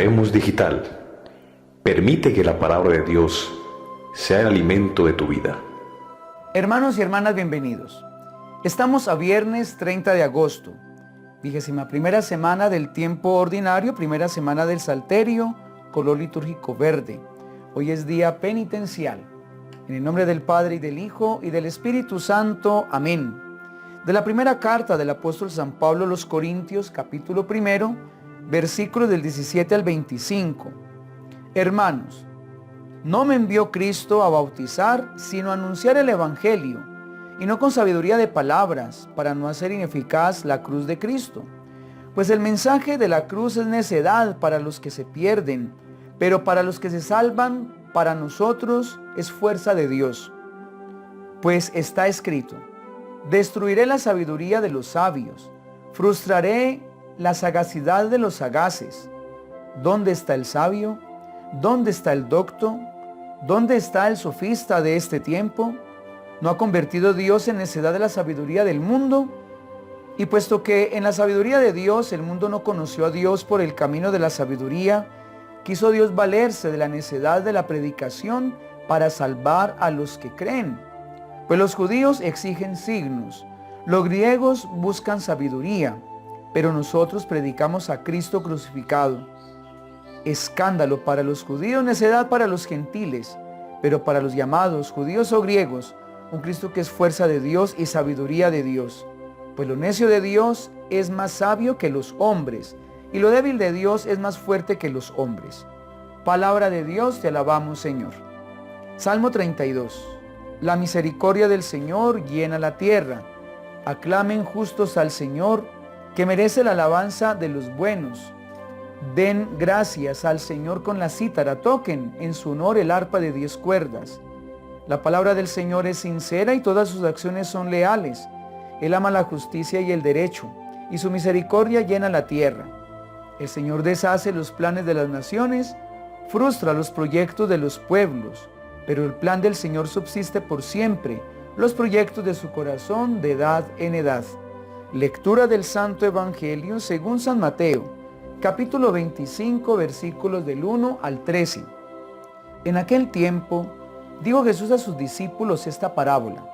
Habemos Digital. Permite que la palabra de Dios sea el alimento de tu vida. Hermanos y hermanas, bienvenidos. Estamos a viernes 30 de agosto, 21ª semana del tiempo ordinario, primera semana del Salterio, color litúrgico verde. Hoy es día penitencial. En el nombre del Padre y del Hijo y del Espíritu Santo. Amén. De la primera carta del apóstol San Pablo a los Corintios, capítulo 1, versículos del 17 al 25. Hermanos, no me envió Cristo a bautizar, sino a anunciar el Evangelio, y no con sabiduría de palabras, para no hacer ineficaz la cruz de Cristo. Pues el mensaje de la cruz es necedad para los que se pierden, pero para los que se salvan, para nosotros es fuerza de Dios. Pues está escrito: destruiré la sabiduría de los sabios, frustraré la sagacidad de los sagaces. ¿Dónde está el sabio? ¿Dónde está el docto? ¿Dónde está el sofista de este tiempo? ¿No ha convertido Dios en necedad de la sabiduría del mundo? Y puesto que en la sabiduría de Dios el mundo no conoció a Dios por el camino de la sabiduría, quiso Dios valerse de la necedad de la predicación para salvar a los que creen. Pues los judíos exigen signos, los griegos buscan sabiduría, pero nosotros predicamos a Cristo crucificado. Escándalo para los judíos, necedad para los gentiles, pero para los llamados, judíos o griegos, un Cristo que es fuerza de Dios y sabiduría de Dios. Pues lo necio de Dios es más sabio que los hombres, y lo débil de Dios es más fuerte que los hombres. Palabra de Dios, te alabamos, Señor. Salmo 32. La misericordia del Señor llena la tierra. Aclamen justos al Señor, que merece la alabanza de los buenos. Den gracias al Señor con la cítara, toquen en su honor el arpa de 10 cuerdas. La palabra del Señor es sincera y todas sus acciones son leales. Él ama la justicia y el derecho, y su misericordia llena la tierra. El Señor deshace los planes de las naciones, frustra los proyectos de los pueblos, pero el plan del Señor subsiste por siempre, los proyectos de su corazón de edad en edad. Lectura del Santo Evangelio según San Mateo, capítulo 25, versículos del 1 al 13. En aquel tiempo, dijo Jesús a sus discípulos esta parábola: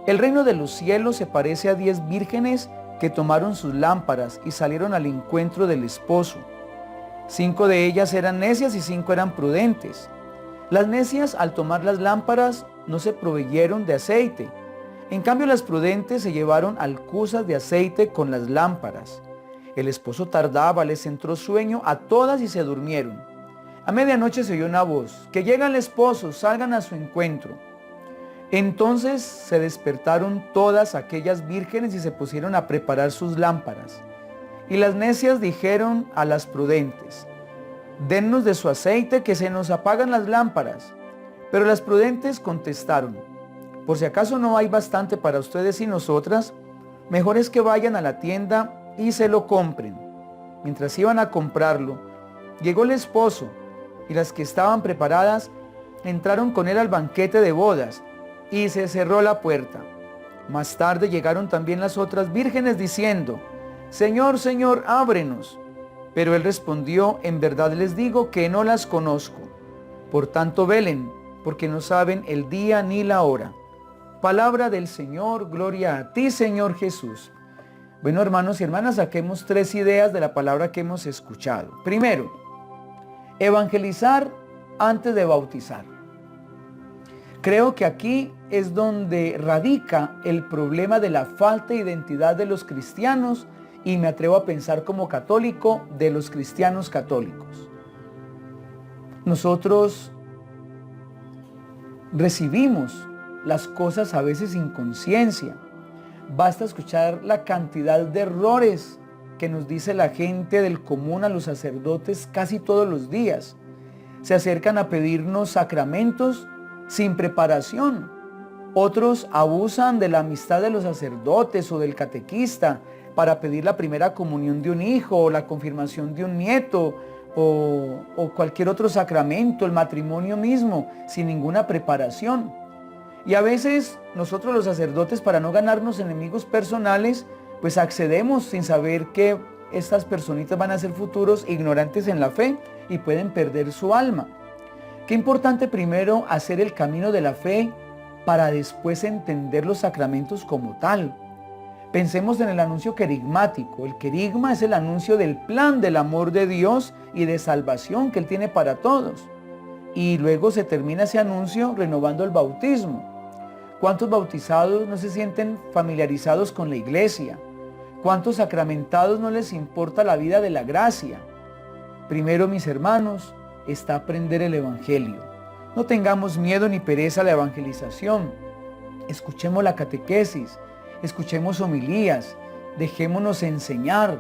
el reino de los cielos se parece a 10 vírgenes que tomaron sus lámparas y salieron al encuentro del esposo. 5 de ellas eran necias y 5 eran prudentes. Las necias, al tomar las lámparas, no se proveyeron de aceite. En cambio, las prudentes se llevaron alcuzas de aceite con las lámparas. El esposo tardaba, les entró sueño a todas y se durmieron. A medianoche se oyó una voz: que llega el esposo, salgan a su encuentro. Entonces se despertaron todas aquellas vírgenes y se pusieron a preparar sus lámparas. Y las necias dijeron a las prudentes: dennos de su aceite, que se nos apagan las lámparas. Pero las prudentes contestaron: por si acaso no hay bastante para ustedes y nosotras, mejor es que vayan a la tienda y se lo compren. Mientras iban a comprarlo, llegó el esposo, y las que estaban preparadas entraron con él al banquete de bodas, y se cerró la puerta. Más tarde llegaron también las otras vírgenes diciendo: Señor, Señor, ábrenos. Pero él respondió: en verdad les digo que no las conozco. Por tanto velen, porque no saben el día ni la hora. Palabra del Señor, gloria a ti, Señor Jesús. Bueno, hermanos y hermanas, saquemos 3 ideas de la palabra que hemos escuchado. Primero, evangelizar antes de bautizar. Creo que aquí es donde radica el problema de la falta de identidad de los cristianos, y me atrevo a pensar como católico, de los cristianos católicos. Nosotros recibimos las cosas a veces sin conciencia. Basta escuchar la cantidad de errores que nos dice la gente del común a los sacerdotes casi todos los días. Se acercan a pedirnos sacramentos sin preparación. Otros abusan de la amistad de los sacerdotes o del catequista para pedir la primera comunión de un hijo o la confirmación de un nieto o cualquier otro sacramento, el matrimonio mismo, sin ninguna preparación. Y a veces nosotros los sacerdotes, para no ganarnos enemigos personales, pues accedemos sin saber qué estas personitas van a ser futuros ignorantes en la fe y pueden perder su alma. Qué importante primero hacer el camino de la fe para después entender los sacramentos como tal. Pensemos en el anuncio querigmático. El querigma es el anuncio del plan del amor de Dios y de salvación que Él tiene para todos. Y luego se termina ese anuncio renovando el bautismo. ¿Cuántos bautizados no se sienten familiarizados con la iglesia? ¿Cuántos sacramentados no les importa la vida de la gracia? Primero, mis hermanos, está aprender el Evangelio. No tengamos miedo ni pereza a la evangelización. Escuchemos la catequesis, escuchemos homilías, dejémonos enseñar,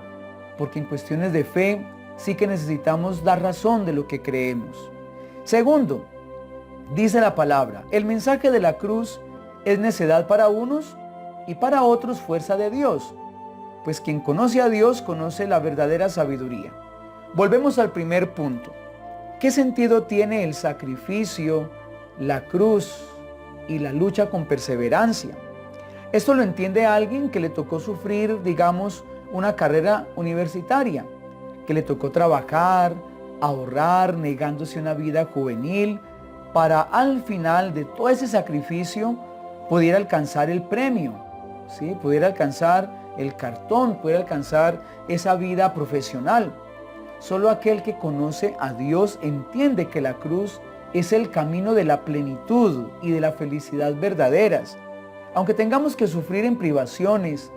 porque en cuestiones de fe sí que necesitamos dar razón de lo que creemos. Segundo, dice la palabra, el mensaje de la cruz es necedad para unos y para otros fuerza de Dios, pues quien conoce a Dios conoce la verdadera sabiduría. Volvemos al primer punto. ¿Qué sentido tiene el sacrificio, la cruz y la lucha con perseverancia? Esto lo entiende alguien que le tocó sufrir, digamos, una carrera universitaria, que le tocó trabajar, ahorrar, negándose una vida juvenil, para al final de todo ese sacrificio pudiera alcanzar el premio, ¿sí? Pudiera alcanzar el cartón, pudiera alcanzar esa vida profesional. Solo aquel que conoce a Dios entiende que la cruz es el camino de la plenitud y de la felicidad verdaderas. Aunque tengamos que sufrir en privaciones,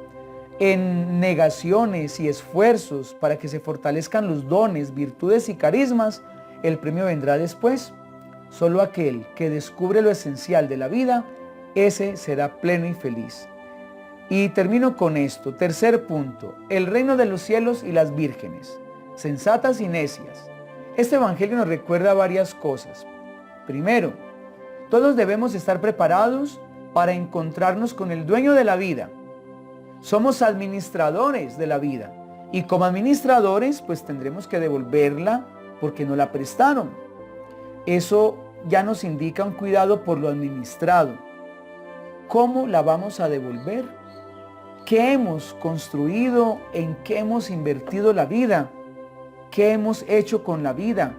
en negaciones y esfuerzos para que se fortalezcan los dones, virtudes y carismas, el premio vendrá después. Solo aquel que descubre lo esencial de la vida, ese será pleno y feliz. Y termino con esto. Tercer punto, el reino de los cielos y las vírgenes, sensatas y necias. Este evangelio nos recuerda varias cosas. Primero, todos debemos estar preparados para encontrarnos con el dueño de la vida. Somos administradores de la vida y como administradores pues tendremos que devolverla porque nos la prestaron. Eso ya nos indica un cuidado por lo administrado. ¿Cómo la vamos a devolver? ¿Qué hemos construido? ¿En qué hemos invertido la vida? ¿Qué hemos hecho con la vida?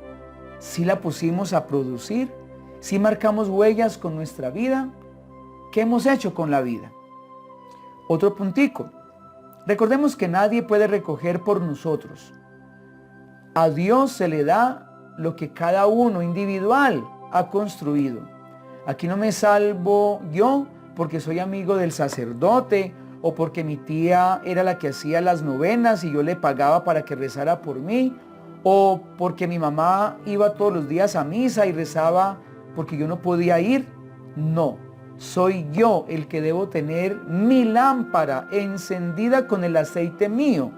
¿Sí la pusimos a producir? ¿Sí marcamos huellas con nuestra vida? ¿Qué hemos hecho con la vida? Otro puntico. Recordemos que nadie puede recoger por nosotros. A Dios se le da lo que cada uno individual ha construido. Aquí no me salvo yo porque soy amigo del sacerdote o porque mi tía era la que hacía las novenas y yo le pagaba para que rezara por mí, o porque mi mamá iba todos los días a misa y rezaba porque yo no podía ir. No, soy yo el que debo tener mi lámpara encendida con el aceite mío,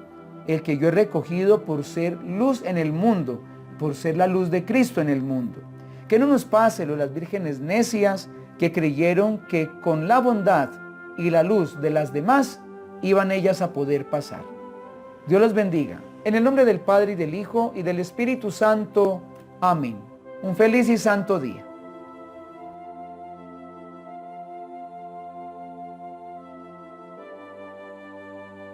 el que yo he recogido por ser luz en el mundo, por ser la luz de Cristo en el mundo. Que no nos pase lo de las vírgenes necias que creyeron que con la bondad y la luz de las demás iban ellas a poder pasar. Dios los bendiga. En el nombre del Padre y del Hijo y del Espíritu Santo. Amén. Un feliz y santo día.